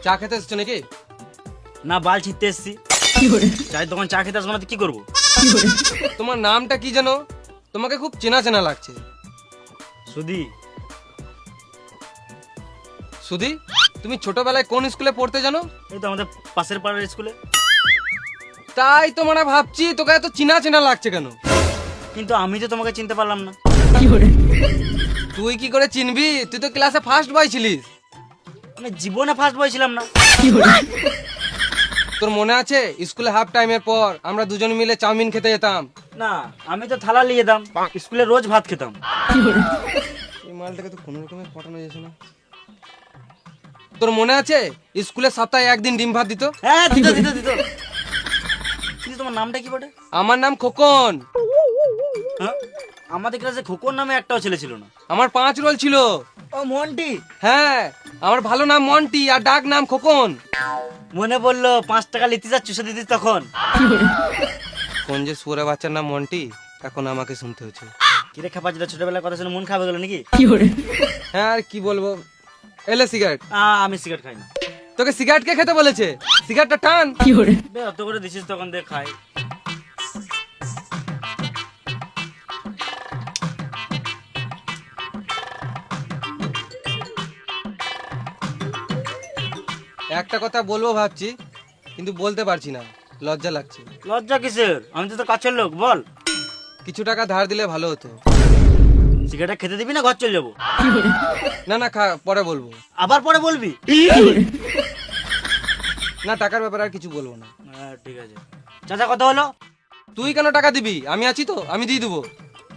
চা খেতে এসছো নাকি? না, বাল ছিটতে এসছি। চাই তখন চা খেতে আসবো না তো কি করবো? তোমার নামটা কি জানো? তোমাকে খুব চেনা চেনা লাগছে। সুধি। সুধি, তুমি ছোটবেলায় কোন স্কুলে পড়তে জানো? এই তো আমাদের পাশের পাড়ার স্কুলে। তাই তো মানে ভাবছি তোকে এত চেনা চেনা লাগছে কেন। কিন্তু আমি তো তোমাকে চিনতে পারলাম না। তুই কি করে চিনবি? তুই তো ক্লাসে ফার্স্ট বয় ছিলিস। আমি জীবনে ফার্স্ট বয় ছিলাম না। তোর মনে আছে স্কুলে হাফ টাইমের পর আমরা দুজন মিলে চাউমিন খেতে যেতাম? না, আমি তো থালা নিয়ে যেতাম, স্কুলে রোজ ভাত খেতাম। এই মালটাকে তো কোনো রকমে পটানো যাচ্ছে না। তোর মনে আছে স্কুলে সপ্তাহে একদিন ডিম ভাত দিত? হ্যাঁ, দিত দিত দিত। কিন্তু তোমার নামটা কি বটে? আমার নাম খোকন। হ্যাঁ, আমাদের ক্লাসে খোকন নামে একটাও ছেলে ছিল না। আমার 5 রোল ছিল। ও মন্টি। হ্যাঁ, আমার ভালো নাম মন্টি আর ডাক নাম খোকন। মনে পড়লো 5 টাকা লিতে যা চুষে দিতিস তখন। কোন যে সুরে বাচ্চার নাম মন্টি, এখন আমাকে শুনতে হচ্ছে। কিরে খাপা, যেটা ছোটবেলার কথা শুনে মন খাবে গেল নাকি? হ্যাঁ, আর কি বলবো। এলে সিগারেট। আমি সিগারেট খাই না। তোকে সিগারেট কে খেতে বলেছে? সিগারেটটা টান। বে, অত করে দিছিস তখন দেখ খাই। একটা কথা বলবো ভাবছি, কিন্তু বলতে পারছি না, লজ্জা লাগছে। লজ্জা কিসের? আমি তো তোর কাছের লোক, বল। কিছু টাকা ধার দিলে ভালো হতো। সিগারেট খেতে দিবি না ঘর চলে যাবো? না না, পরে বলবো। আবার পরে বলবি? না, টাকার ব্যাপারে আর কিছু বলবো না। হ্যাঁ, ঠিক আছে। চাচা কত হলো? তুই কেন টাকা দিবি? আমি আছি তো, আমি দিয়ে দেবো।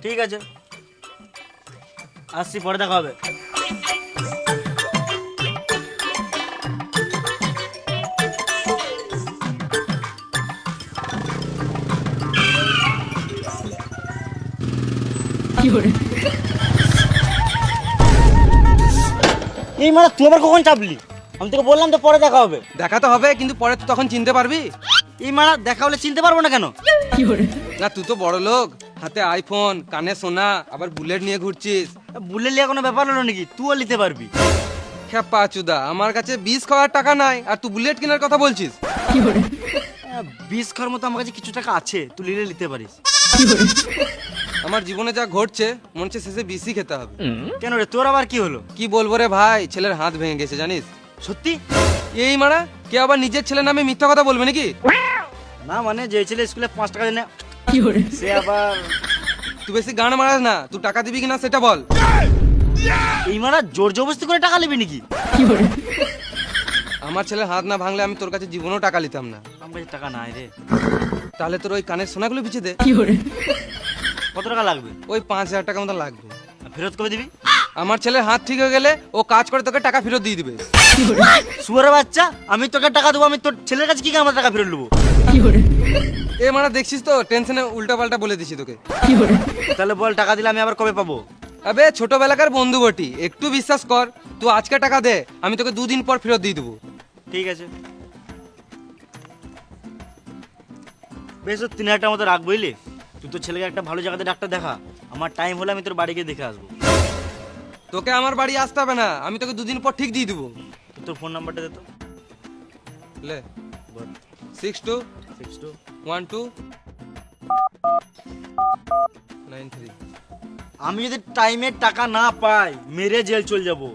ঠিক আছে, আসছি, পরে দেখা হবে। এই মানে তুই আবার কখন চাপলি? আমি তোকে বললাম তো পরে দেখা হবে। দেখা তো হবে, কিন্তু পরে তুই তখন চিনতে পারবি এই মানে দেখা হলে চিনতে পারবো না কেন? না? তুই তো বড় লোক, হাতে আইফোন, কানে সোনা, আবার বুলেট নিয়ে ঘুরছিস। বুলে লিয়া কোনো ব্যাপার হলো নাকি? তুইও নিতে পারবি। খেপা চুদা, আমার কাছে 20 খাওয়ার টাকা নাই আর তুই বুলেট কেনার কথা বলছিস? 20 খাওয়ার মতো আমার কাছে কিছু টাকা আছে, তুই নিলে নিতে পারিস। আমার জীবনে যা ঘটছে মনে হচ্ছে শেষে বিসি খেতে হবে। কেন রে, তোর আবার কি হলো? কি বলবো রে ভাই, ছেলের হাত ভেঙে গেছে জানিস? সত্যি? এই মারা, কে আবার নিজের ছেলের নামে মিথ্যা কথা বলবে নাকি? না মানে যে ছেলে স্কুলে 5 টাকা দেয় না, সে আবার। তুই বেশি গান মারাস না, তুই টাকা দিবি কিনা সেটা বল। এই মানে জোর জবরদস্তি করে টাকা নিবি নাকি? আমার ছেলের হাত না ভাঙলে আমি তোর কাছে জীবনেও টাকা নিতাম না। আমার কাছে টাকা নাই রে। তাহলে তোর ওই কানের সোনাগুলো পিছিয়ে দে। কত টাকা লাগবে? ওই 5000 টাকা মতো লাগবে। ফেরত কবে দিবি? আমার ছেলের হাত ঠিক হয়ে গেলে ও কাজ করে তোকে টাকা ফেরত দিয়ে দিবে। শুয়ারের বাচ্চা, আমি তোকে টাকা দেবো, আমি তোর ছেলের কাছে কি করে আমার টাকা ফেরত নেবো? এ মানে দেখছিস তো, টেনশনে উল্টা পাল্টা বলে দিছি তোকে। তাহলে বল, টাকা দিলে আমি আবার কবে পাবো? আবে ছোটবেলাকার বন্ধু বটি, একটু বিশ্বাস কর। তুই আজকে টাকা দে, আমি তোকে 2 দিন পর ফেরত দিয়ে দেবো। ঠিক আছে, বেশ 3000 টাকার মতো রাখ, বুঝলি? তুই তোর ছেলেকে একটা ভালো জায়গাতে ডাক্তার দেখা, আমার টাইম হলে আমি তোর বাড়ি গিয়ে দেখে আসবো। তোকে আমার বাড়ি আসতে হবে না, আমি তোকে 2 দিন পর ঠিক দিয়ে দেবো। তোর ফোন নাম্বারটা দে তো। লে, বল। 621293। আমি যদি টাইমে টাকা না পাই, মেরে জেল চলে যাবো।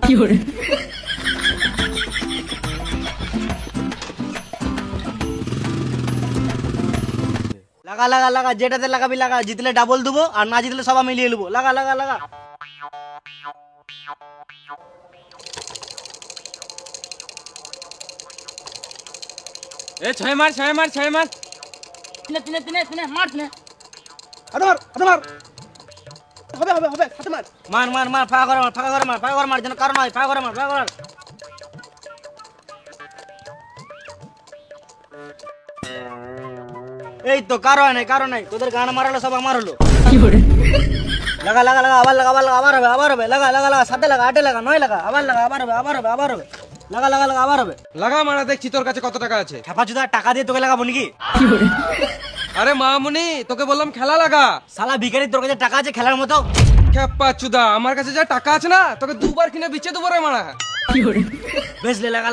লাগা লাগা লাগা, যেটাতে লাগাবি লাগা, জিতলে ডাবল দেবো আর না জিতলে সবাই মিলিয়ে নেবো। লাগা লাগা লাগা। এ 6 মার 6 মার 6 মার। তিনে মার তিনে। হাতে মার। হবে হাতে মার। মার ফাঁকা করে মার যেন কারণ হয়, ফাঁকা করে মার। এই তো কারণ নাই, তোদের গান মারালো সব আমার হলো। লাগা লাগা লাগা, আবার হবে। লাগা সাথে লাগা, 8 লাগা, 9 লাগা, আবার হবে। লাগা আবার হবে। লাগা মারা, দেখছি তোর কাছে কত টাকা আছে। খেপা চুদা, টাকা দিয়ে তোকে লাগাবো নাকি? আরে মামুনি, তোকে বললাম খেলা লাগা। শালা ভিখারি, তোর কাছে টাকা আছে খেলার মতো? খেপা চুদা, আমার কাছে যা টাকা আছে না, তোকে 2 বার কিনে বিচে দেবো রে মারা। বেশ লে, লাগা।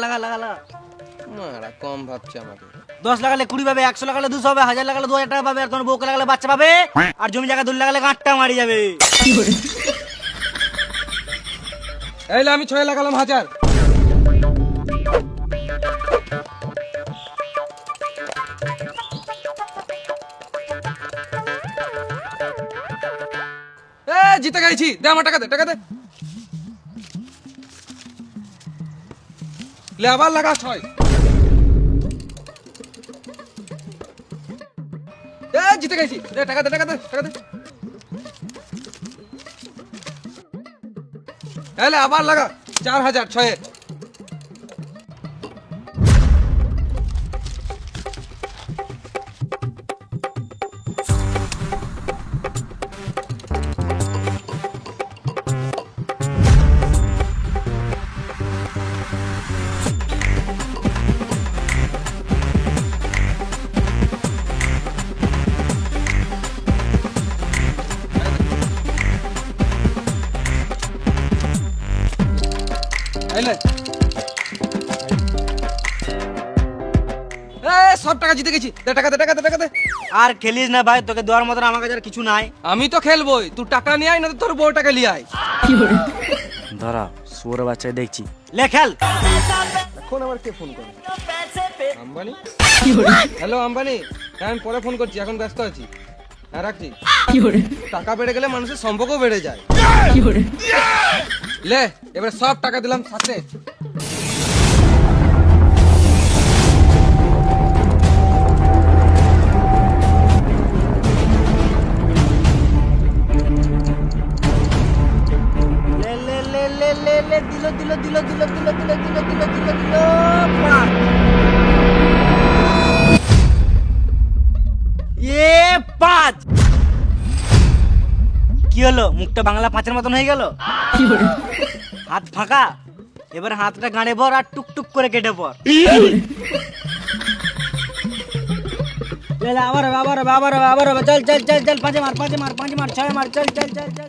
মারা কম ভাবছে আমাকে। 10 লাগালে 20 পাবে, 100 লাগালে 200 হবে, 1000 লাগালে 2000 টাকা পাবে, আর তোমার বউকে লাগালে বাচ্চা পাবে, আর জমি জায়গা দূর লাগালে গাঁটটা মারি যাবে। এই লে, আমি 6 লাগালাম 1000। জিতে গেছি, দে আমার টাকা দে, টাকা দে। লে আবার লাগা 6। জিতে গেছি, দে টাকা দে, টাকা দে, টাকা দে। এলে আবার লাগা 4000 6-এ। সব টাকা জিতে গেছি, দে টাকা দে, টাকা দে, টাকা দে। আর খেলিস না ভাই, তোকে দেওয়ার মতন আমার কাছে আর কিছু নাই। আমি তো খেলবই, তুই টাকা নিয়ে আয়, না তো তোর বউ টাকা নিয়ে আয়। ধরা সুর বাচ্চা দেখছি, লে খেল। এখন আবার কে ফোন করে? আম্বানি। হ্যালো আম্বানি, হ্যাঁ আমি পরে ফোন করছি, এখন ব্যস্ত আছি। হ্যাঁ রাখছি। টাকা বেড়ে গেলে মানুষের সম্পর্ক বেড়ে যায়। লে এবার সব টাকা দিলাম সাথে। লে লে লে লে লে লে দিল দিল দিল দিল দিল দিল দিল দিল দিল দিল 5। এ 5 কি হলো? মুখটা বাংলা 5-এর মতন হয়ে গেল। হাত ফাঁকা, এবার হাতটা গাঁড়ে ভর আর টুকটুক করে কেটে পর। আবার হবে, আবার হবে, আবার হবে, আবার হবে। চল চল চল চল, 5 মার 5 মার 5 মার 6 মার, চল চল চল চল।